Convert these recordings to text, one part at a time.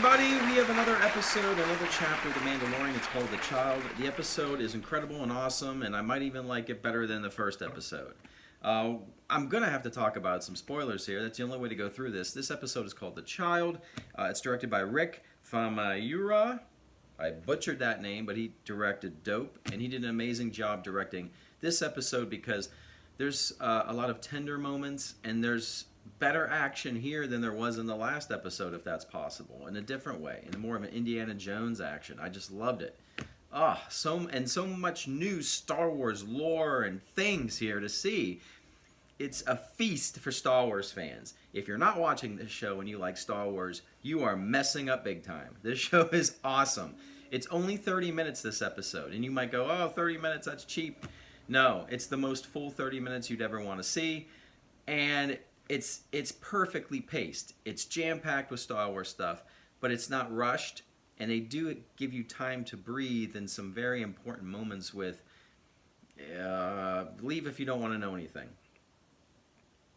everybody. We have another episode, another chapter of The Mandalorian. It's called The Child. The episode is incredible and awesome, and I might even like it better than the first episode. I'm going to have to talk about some spoilers here. That's the only way to go through this. This episode is called The Child. It's directed by Rick Famuyiwa. I butchered that name, but he directed Dope, and he did an amazing job directing this episode because there's a lot of tender moments, and there's better action here than there was in the last episode, if that's possible, in a different way, in more of an Indiana Jones action. I just loved it. So much new Star Wars lore and things here to see. It's a feast for Star Wars fans. If you're not watching this show and you like Star Wars, you are messing up big time. This show is awesome. It's only 30 minutes this episode, and you might go, oh, 30 minutes, that's cheap. No, it's the most full 30 minutes you'd ever want to see, and it's perfectly paced. It's jam-packed with Star Wars stuff, but it's not rushed, and they do give you time to breathe in some very important moments with leave if you don't want to know anything.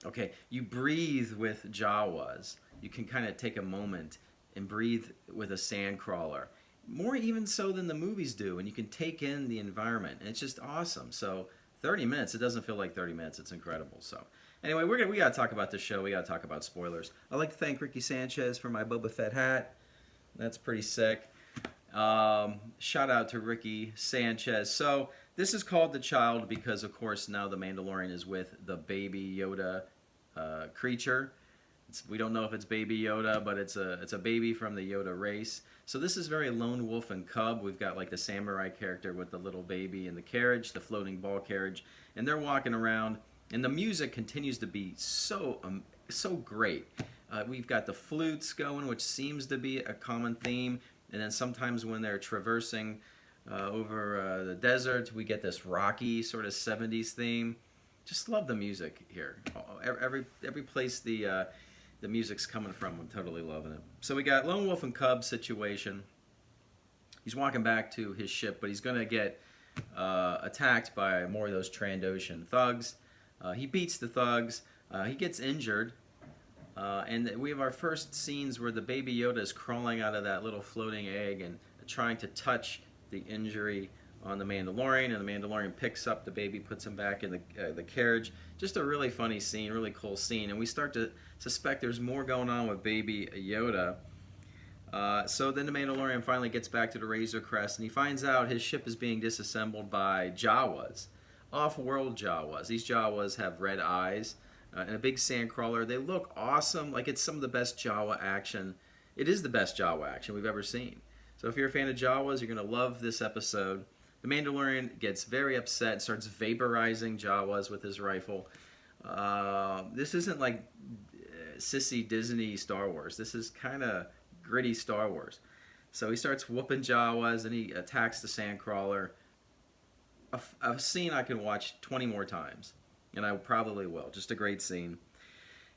Okay, you breathe with Jawas. You can kind of take a moment and breathe with a sandcrawler. More even so than the movies do, and you can take in the environment, and it's just awesome. So 30 minutes, it doesn't feel like 30 minutes. It's incredible. So anyway, we got to talk about this show. We got to talk about spoilers. I'd like to thank Ricky Sanchez for my Boba Fett hat. That's pretty sick. Shout out to Ricky Sanchez. So this is called The Child because, of course, now the Mandalorian is with the Baby Yoda creature. We don't know if it's Baby Yoda, but it's a baby from the Yoda race. So this is very lone wolf and cub. We've got like the samurai character with the little baby in the carriage, the floating ball carriage, and they're walking around. And the music continues to be so great. We've got the flutes going, which seems to be a common theme. And then sometimes when they're traversing over the desert, we get this rocky sort of 70s theme. Just love the music here. Every place the music's coming from, I'm totally loving it. So we got lone wolf and cub situation. He's walking back to his ship, but he's going to get attacked by more of those Trandoshan thugs. He beats the thugs. He gets injured. And we have our first scenes where the Baby Yoda is crawling out of that little floating egg and trying to touch the injury on the Mandalorian, and the Mandalorian picks up the baby, puts him back in the carriage. Just a really funny scene, really cool scene, and we start to suspect there's more going on with Baby Yoda. So then the Mandalorian finally gets back to the Razor Crest, and he finds out his ship is being disassembled by Jawas, off-world Jawas. These Jawas have red eyes and a big sandcrawler. They look awesome, like it's some of the best Jawa action. It is the best Jawa action we've ever seen. So if you're a fan of Jawas, you're going to love this episode. The Mandalorian gets very upset, starts vaporizing Jawas with his rifle. This isn't like sissy Disney Star Wars. This is kind of gritty Star Wars. So he starts whooping Jawas, and he attacks the Sandcrawler. A scene I can watch 20 more times, and I probably will. Just a great scene.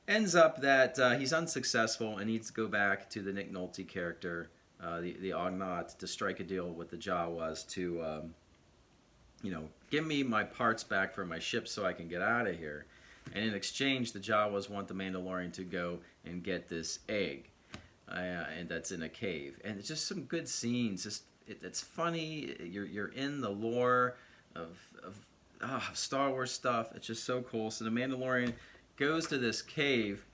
Ends up that he's unsuccessful and needs to go back to the Nick Nolte character, the Ugnaught, to strike a deal with the Jawas to, give me my parts back for my ship so I can get out of here. And in exchange, the Jawas want the Mandalorian to go and get this egg, and that's in a cave. And it's just some good scenes. It's funny. You're in the lore of Star Wars stuff. It's just so cool. So the Mandalorian goes to this cave,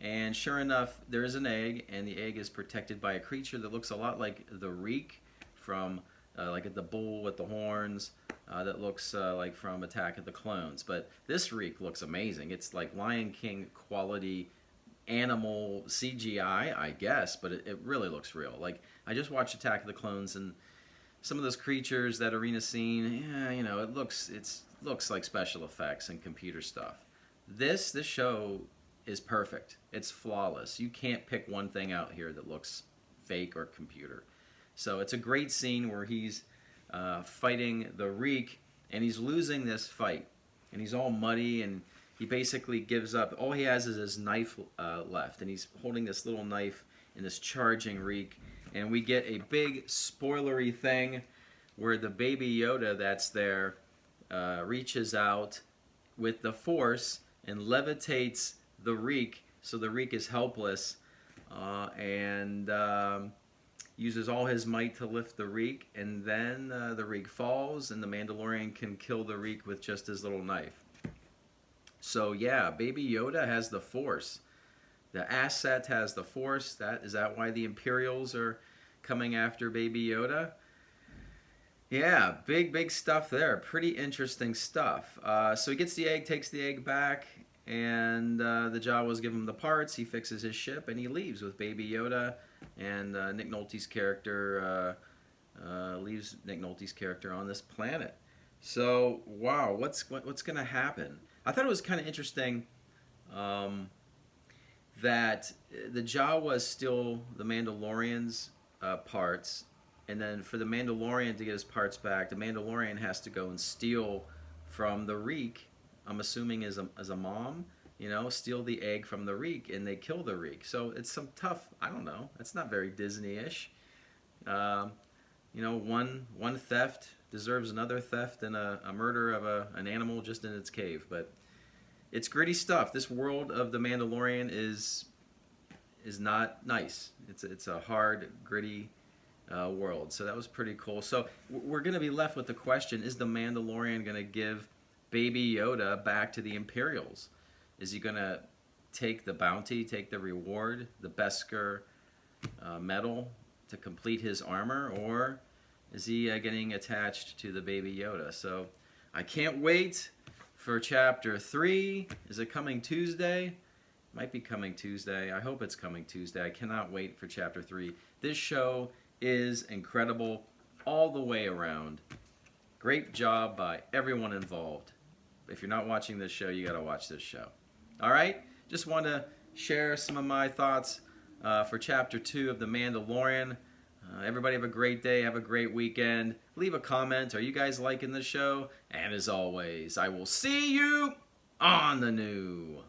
and sure enough, there is an egg, and the egg is protected by a creature that looks a lot like the Reek from like the bull with the horns that looks like from Attack of the Clones. But this Reek looks amazing. It's like Lion King quality animal CGI, I guess, but it really looks real. Like, I just watched Attack of the Clones, and some of those creatures, that arena scene, it looks like special effects and computer stuff. This show is perfect. It's flawless. You can't pick one thing out here that looks fake or computer. So it's a great scene where he's fighting the Reek, and he's losing this fight, and he's all muddy, and he basically gives up. All he has is his knife left, and he's holding this little knife in this charging Reek, and we get a big spoilery thing where the Baby Yoda that's there reaches out with the Force and levitates the Reek, so the Reek is helpless. and uses all his might to lift the reek, and then the reek falls, and the Mandalorian can kill the reek with just his little knife. So yeah, Baby Yoda has the Force. The asset has the Force. Is that why the Imperials are coming after Baby Yoda? Yeah, big stuff there. Pretty interesting stuff. So he gets the egg, takes the egg back, and the Jawas give him the parts. He fixes his ship, and he leaves with Baby Yoda. And Nick Nolte's character leaves Nick Nolte's character on this planet. So wow, what's going to happen? I thought it was kind of interesting that the Jawas steal the Mandalorian's parts, and then for the Mandalorian to get his parts back, the Mandalorian has to go and steal from the Reek. I'm assuming as a mom, steal the egg from the Reek, and they kill the Reek. So it's some tough. I don't know. It's not very Disney-ish. One theft deserves another theft and a murder of an animal just in its cave. But it's gritty stuff. This world of the Mandalorian is not nice. It's a hard, gritty world. So that was pretty cool. So we're going to be left with the question: is the Mandalorian going to give Baby Yoda back to the Imperials? Is he going to take the bounty, take the reward, the Beskar medal to complete his armor, or is he getting attached to the Baby Yoda? So I can't wait for Chapter 3. Is it coming Tuesday? Might be coming Tuesday. I hope it's coming Tuesday. I cannot wait for Chapter 3. This show is incredible all the way around. Great job by everyone involved. If you're not watching this show, you got to watch this show. All right? Just want to share some of my thoughts for Chapter 2 of The Mandalorian. Everybody have a great day. Have a great weekend. Leave a comment. Are you guys liking the show? And as always, I will see you on the new.